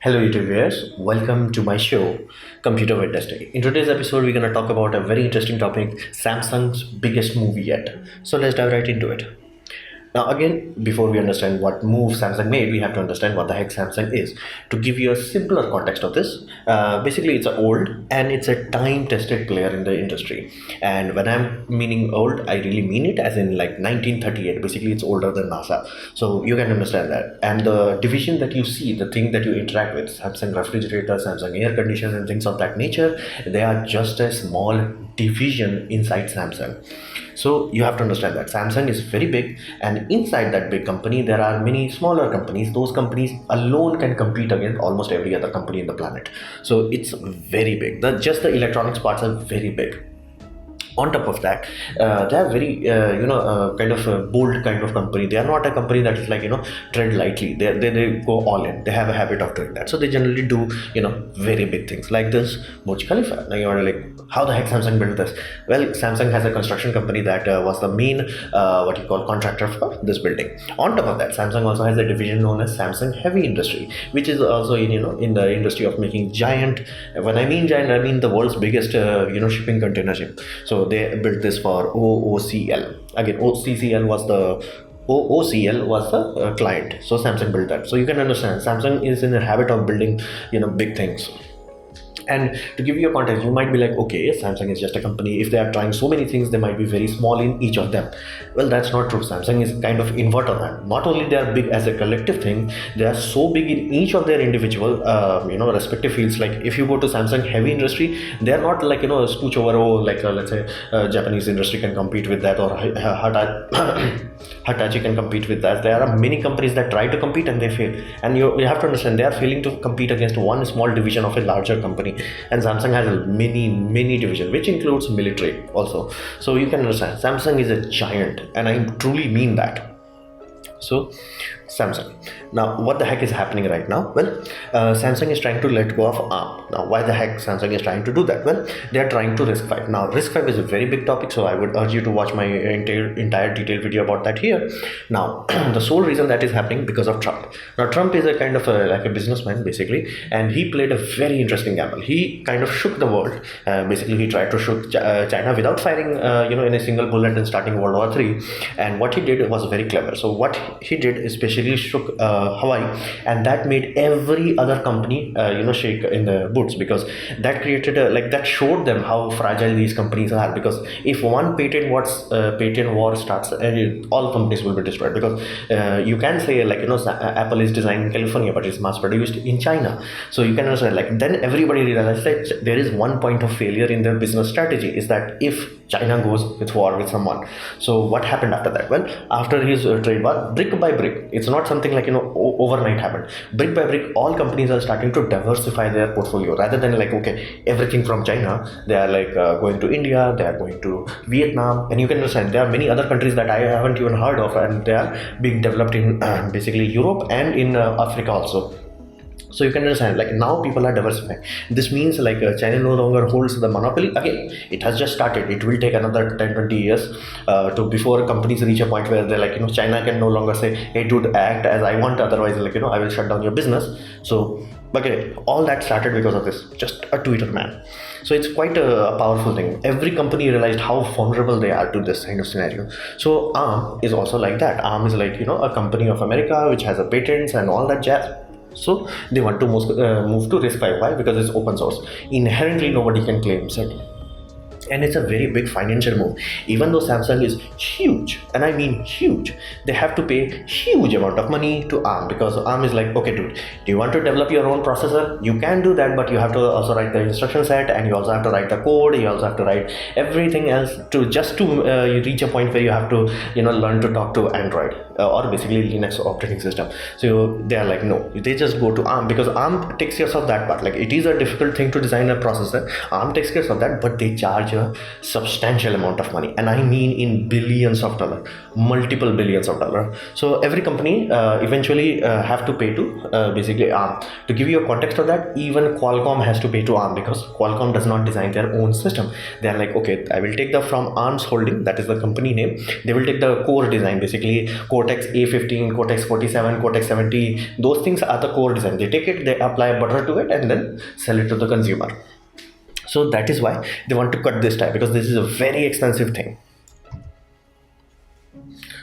Hello YouTube viewers, welcome to my show Computer with Destiny. In today's episode we're going to talk about a very interesting topic, Samsung's biggest movie yet. So let's dive right into it. Now again, before we understand what move Samsung made, we have to understand what the heck Samsung is. To give you a simpler context of this, basically it's a old and it's a time-tested player in the industry. And when I'm meaning old, I really mean it as in like 1938. Basically it's older than NASA. So you can understand that. And the division that you see, the thing that you interact with, Samsung refrigerator, Samsung air conditioner and things of that nature, they are just a small division inside Samsung. So you have to understand that Samsung is very big, and inside that big company there are many smaller companies. Those companies alone can compete against almost every other company in the planet. So it's very big. Just the electronics parts are very big. On top of that, they are very kind of a bold kind of company. They are not a company that is like tread lightly. They go all in. They have a habit of doing that. So they generally do very big things like this Burj Khalifa. Now you're like, how the heck Samsung built this? Well, Samsung has a construction company that was the main what you call contractor for this building. On top of that, Samsung also has a division known as Samsung Heavy Industry, which is also in the industry of making giant. When I mean giant, I mean the world's biggest shipping container ship. So they built this for OOCL. Again, OCCL was the OOCL was the client. So Samsung built that. So you can understand Samsung is in the habit of building big things. And to give you a context, you might be like, okay, Samsung is just a company. If they are trying so many things, they might be very small in each of them. Well, that's not true. Samsung is kind of invert of that. Not only they are big as a collective thing, they are so big in each of their individual, respective fields. Like if you go to Samsung Heavy Industry, they are not like, scooch over, let's say Japanese industry can compete with that, or Hitachi can compete with that. There are many companies that try to compete and they fail. And you have to understand, they are failing to compete against one small division of a larger company. And Samsung has a many division, which includes military also. So you can understand Samsung is a giant, and I truly mean that. So Samsung. Now, what the heck is happening right now? Well, Samsung is trying to let go of ARM. Now, why the heck Samsung is trying to do that? Well, they are trying to RISC-V. Now, RISC-V is a very big topic, so I would urge you to watch my entire detailed video about that here. Now, the sole reason that is happening because of Trump. Now, Trump is a kind of like a businessman, basically, and he played a very interesting gamble. He kind of shook the world. Basically, he tried to shook China without firing, in a single bullet and starting World War III. And what he did was very clever. So, what he did especially shook Hawaii, and that made every other company shake in the boots, because that created that showed them how fragile these companies are. Because if one patent war starts, all companies will be destroyed. Because you can say Apple is designed in California but it's mass produced in China. So you can understand then everybody realizes that there is one point of failure in their business strategy, is that if China goes with war with someone. So what happened after that? Well, after his trade war, brick by brick, it's not something like overnight happened. Brick by brick, all companies are starting to diversify their portfolio, rather than everything from China. They are going to India, they are going to Vietnam, and you can understand there are many other countries that I haven't even heard of, and they are being developed in basically Europe and in Africa also. So you can understand now people are diversifying. This means China no longer holds the monopoly. Again, it has just started. It will take another 10-20 years before companies reach a point where they're China can no longer say, hey dude, act as I want, otherwise I will shut down your business. So okay, all that started because of this, just a Twitter man. So it's quite a powerful thing. Every company realized how vulnerable they are to this kind of scenario. So ARM is also like that. ARM is a company of America which has a patents and all that jazz. So they want to move to RISC-V. Why? Because it's open source. Inherently, nobody can claim it. And it's a very big financial move. Even though Samsung is huge, and I mean huge, they have to pay huge amount of money to ARM, because ARM is okay dude, do you want to develop your own processor? You can do that, but you have to also write the instruction set, and you also have to write the code, you also have to write everything else to reach a point where you have to learn to talk to Android or basically Linux operating system. So they are no, they just go to ARM, because ARM takes care of that part. It is a difficult thing to design a processor. ARM takes care of that, but they charge a substantial amount of money, and I mean in billions of dollars, multiple billions of dollars. So every company eventually have to pay to basically ARM. To give you a context of that, even Qualcomm has to pay to ARM because Qualcomm does not design their own system. They are like, okay, I will take the from ARM's holding, that is the company name. They will take the core design, basically Cortex A15, Cortex 47, Cortex 70. Those things are the core design. They take it, they apply butter to it, and then sell it to the consumer. So that is why they want to cut this time, because this is a very expensive thing.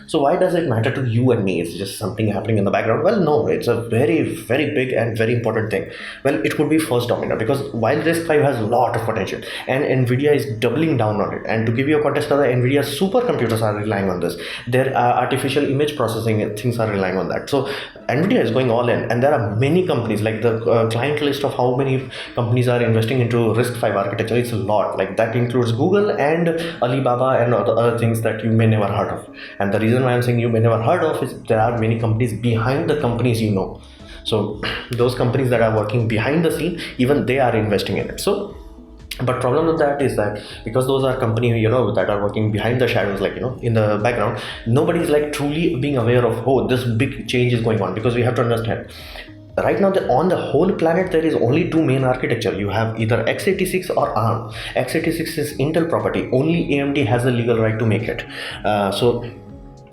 So why does it matter to you and me? It's just something happening in the background. Well, no, it's a very, very big and very important thing. Well, it could be first domino, because while RISC-V has a lot of potential and NVIDIA is doubling down on it. And to give you a context of the NVIDIA supercomputers are relying on this. Their artificial image processing and things are relying on that. So NVIDIA is going all in, and there are many companies, like the client list of how many companies are investing into RISC-V architecture. It's a lot. Like that includes Google and Alibaba and other things that you may never heard of. And the reason why I'm saying you may never heard of is there are many companies behind the companies you know. So those companies that are working behind the scene, even they are investing in it. So but problem with that is that because those are companies that are working behind the shadows, like in the background, nobody is like truly being aware of, oh, this big change is going on. Because we have to understand, right now on the whole planet there is only two main architecture. You have either x86 or ARM. x86 is Intel property. Only AMD has the legal right to make it. So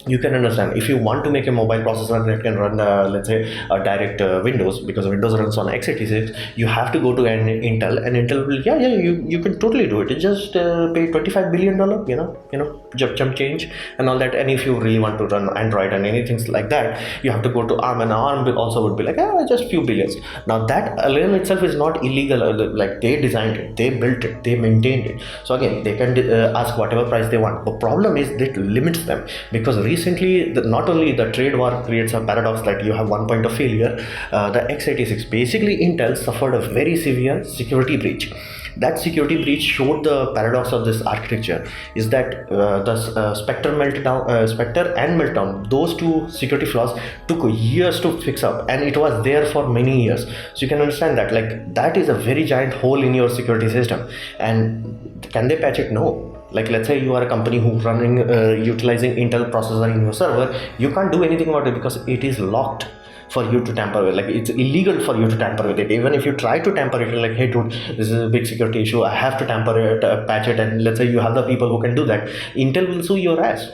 you can understand, if you want to make a mobile processor that can run let's say a direct Windows, because Windows runs on x86, you have to go to an Intel, and Intel will you can totally do it. You just pay $25 billion jump change and all that. And if you really want to run Android and anything like that, you have to go to ARM, and ARM will also would be like just few billions. Now that alone itself is not illegal. Like they designed it, they built it, they maintained it. So again, they can ask whatever price they want. The problem is that limits them, because recently not only the trade war creates a paradox that you have one point of failure. The x86, basically Intel suffered a very severe security breach. That security breach showed the paradox of this architecture is that the Spectre and Meltdown, those two security flaws took years to fix up, and it was there for many years. So you can understand that, like, that is a very giant hole in your security system. And can they patch it? No. Like, let's say you are a company who running utilizing Intel processor in your server, you can't do anything about it because it is locked for you to tamper with. Like, it's illegal for you to tamper with it. Even if you try to tamper it, you're like, hey dude, this is a big security issue, I have to tamper it, patch it. And let's say you have the people who can do that, Intel will sue your ass.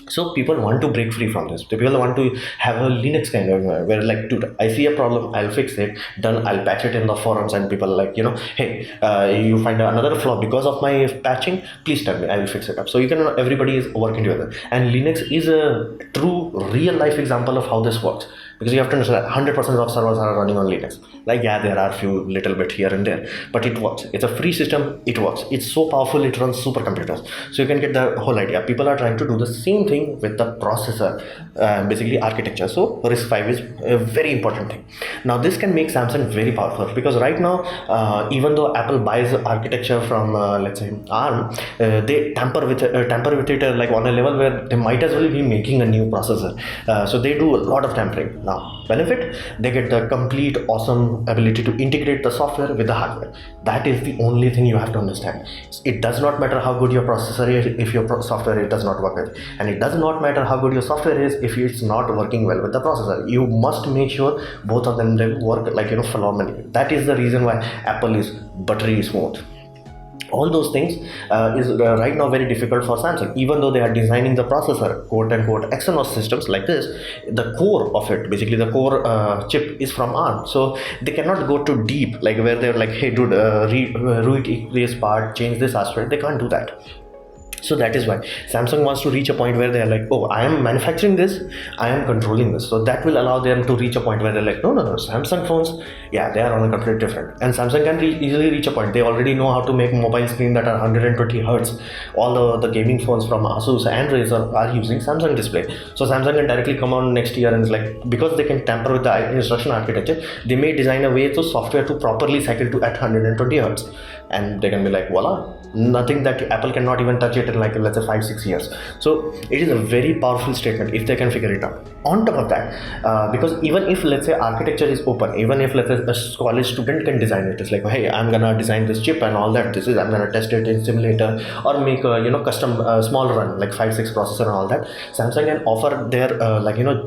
So people want to break free from this. People want to have a Linux kind of where, like, dude, I see a problem, I'll fix it, done, I'll patch it in the forums, and people are like, hey, you find another flaw because of my patching, please tell me, I will fix it up. So you can, everybody is working together. And Linux is a true real life example of how this works. Because you have to understand, 100% of servers are running on Linux. Like, yeah, there are a few little bit here and there, but it works. It's a free system, it works. It's so powerful, it runs supercomputers. So you can get the whole idea. People are trying to do the same thing with the processor, basically architecture. So RISC-V is a very important thing. Now this can make Samsung very powerful, because right now, even though Apple buys architecture from, let's say, ARM, they tamper with it like on a level where they might as well be making a new processor. So they do a lot of tampering. Now, benefit, they get the complete awesome ability to integrate the software with the hardware. That is the only thing you have to understand. It does not matter how good your processor is if your software does not work with, and it does not matter how good your software is if it's not working well with the processor. You must make sure both of them work like phenomenally. That is the reason why Apple is buttery smooth. All those things is right now very difficult for Samsung. Even though they are designing the processor, quote unquote, Exynos systems like this, the core of it, basically the core chip is from ARM. So they cannot go too deep, like where they're like, hey dude, read this part, change this aspect. They can't do that. So that is why Samsung wants to reach a point where they're like, oh, I am manufacturing this, I am controlling this. So that will allow them to reach a point where they're like, no, Samsung phones, yeah, they are on a completely different. And Samsung can easily reach a point. They already know how to make mobile screen that are 120 Hertz. All the gaming phones from Asus and Razer are using Samsung display. So Samsung can directly come on next year and it's like, because they can tamper with the instruction architecture, they may design a way so software to properly cycle to at 120 Hertz. and they can be like, voila, nothing that Apple cannot even touch it in like, let's say 5-6 years. So it is a very powerful statement if they can figure it out. On top of that, because even if, let's say, architecture is open, even if, let's say, a college student can design it, it's like, hey, I'm gonna design this chip and all that, I'm gonna test it in simulator or make a custom small run like 5-6 processor and all that. Samsung can offer their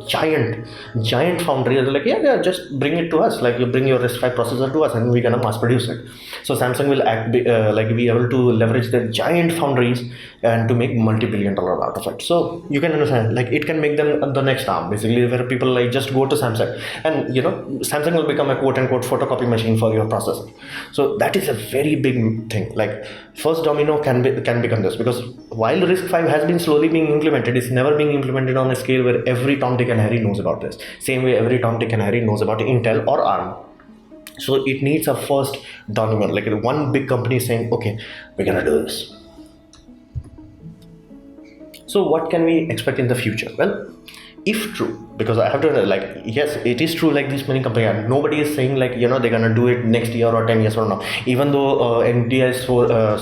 giant foundry. They're like, yeah, just bring it to us, like you bring your RISC-V processor to us and we're gonna mass produce it. So Samsung will be able to leverage their giant foundries and to make multi-billion-dollar out of it. So you can understand, like, it can make them the next ARM, basically, where people like just go to Samsung and Samsung will become a quote-unquote photocopy machine for your processor. So that is a very big thing. Like, first domino can become this, because while RISC-V has been slowly being implemented, it's never being implemented on a scale where every Tom, Dick and Harry knows about this. Same way every Tom, Dick and Harry knows about Intel or ARM. So it needs a first domino, like one big company saying, okay, we're gonna do this. So what can we expect in the future? Well, if true, because I have to like, yes, it is true, like these many companies, nobody is saying like, they're gonna do it next year or 10 years from now. Even though Nvidia is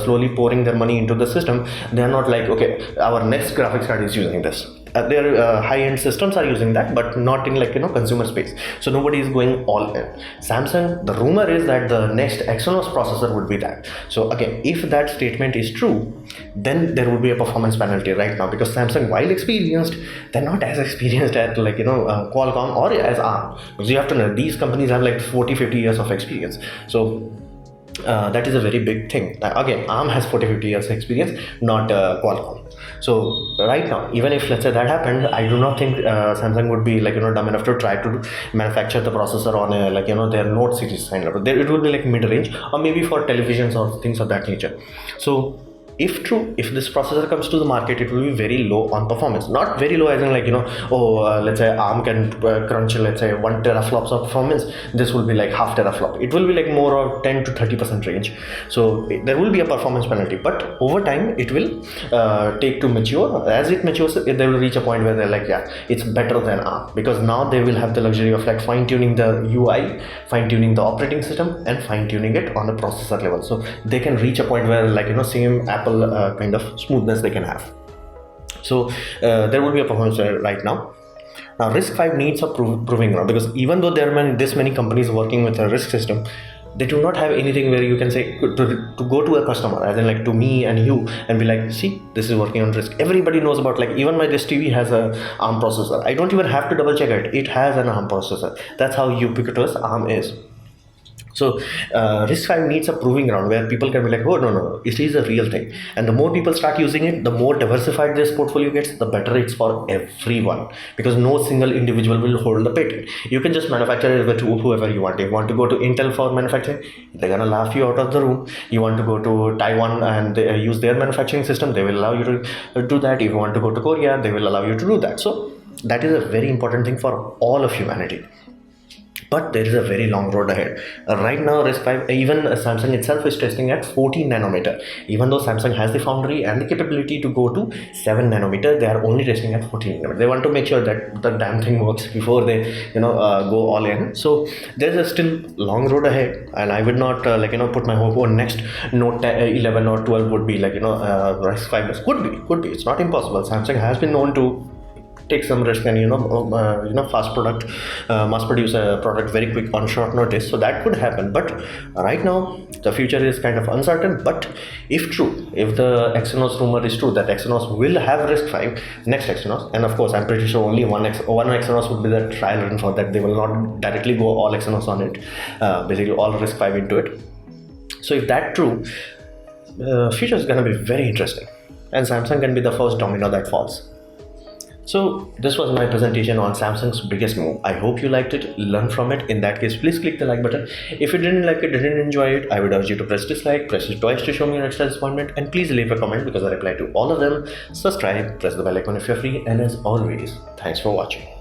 slowly pouring their money into the system, they are not like, okay, our next graphics card is using this. Their high-end systems are using that, but not in like consumer space. So nobody is going all in. Samsung, the rumor is that the next Exynos processor would be that. So again, if that statement is true, then there would be a performance penalty right now, because Samsung, while experienced, they're not as experienced at like Qualcomm or as ARM. Because you have to know, these companies have like 40-50 years of experience. So that is a very big thing. Again, ARM has 40-50 years experience, not Qualcomm. So right now, even if, let's say, that happened, I do not think Samsung would be like dumb enough to try to manufacture the processor on a like their Note series kind of. It will be like mid-range, or maybe for televisions or things of that nature. So if true, if this processor comes to the market, it will be very low on performance. Not very low as in like let's say ARM can crunch let's say 1 teraflops of performance. This will be like half teraflop. It will be like more of 10 to 30% range. So there will be a performance penalty, but over time it will take to mature. As it matures, they will reach a point where they're like, yeah, it's better than ARM, because now they will have the luxury of like fine-tuning the UI, fine-tuning the operating system, and fine-tuning it on the processor level. So they can reach a point where like same Apple kind of smoothness they can have. So there will be a performance right now. Now RISC-V needs a proving ground, because even though there are this many companies working with a RISC system, they do not have anything where you can say to go to a customer, as in like to me and you, and be like, see, this is working on RISC. Everybody knows about, like, even my this TV has a ARM processor. I don't even have to double check it. It has an ARM processor. That's how ubiquitous ARM is. So RISC-V needs a proving ground where people can be like, oh no, it is a real thing. And the more people start using it, the more diversified this portfolio gets, the better it's for everyone, because no single individual will hold the patent. You can just manufacture it with whoever you want. If you want to go to Intel for manufacturing, they're gonna laugh you out of the room. You want to go to Taiwan and use their manufacturing system, they will allow you to do that. If you want to go to Korea, they will allow you to do that. So that is a very important thing for all of humanity. But there is a very long road ahead. Right now, RISC-V, even Samsung itself is testing at 14 nanometer. Even though Samsung has the foundry and the capability to go to 7 nanometer, they are only testing at 14 nanometer. They want to make sure that the damn thing works before they, go all in. So there is a still long road ahead, and I would not put my hope on next Note 11 or 12 would be like RISC-V. Could be. It's not impossible. Samsung has been known to take some risk and mass produce a product very quick on short notice. So that could happen, but right now the future is kind of uncertain. But if true, if the Exynos rumor is true that Exynos will have RISC-V next Exynos, and of course I'm pretty sure only one Exynos would be the trial run for that. They will not directly go all Exynos on it, basically all RISC-V into it. So if that true, future is going to be very interesting, and Samsung can be the first domino that falls. So this was my presentation on Samsung's biggest move. I hope you liked it, learn from it. In that case, please click the like button. If you didn't like it, didn't enjoy it, I would urge you to press dislike, press it twice to show me your extra disappointment, and please leave a comment because I reply to all of them. Subscribe, press the bell icon if you're free, and as always, thanks for watching.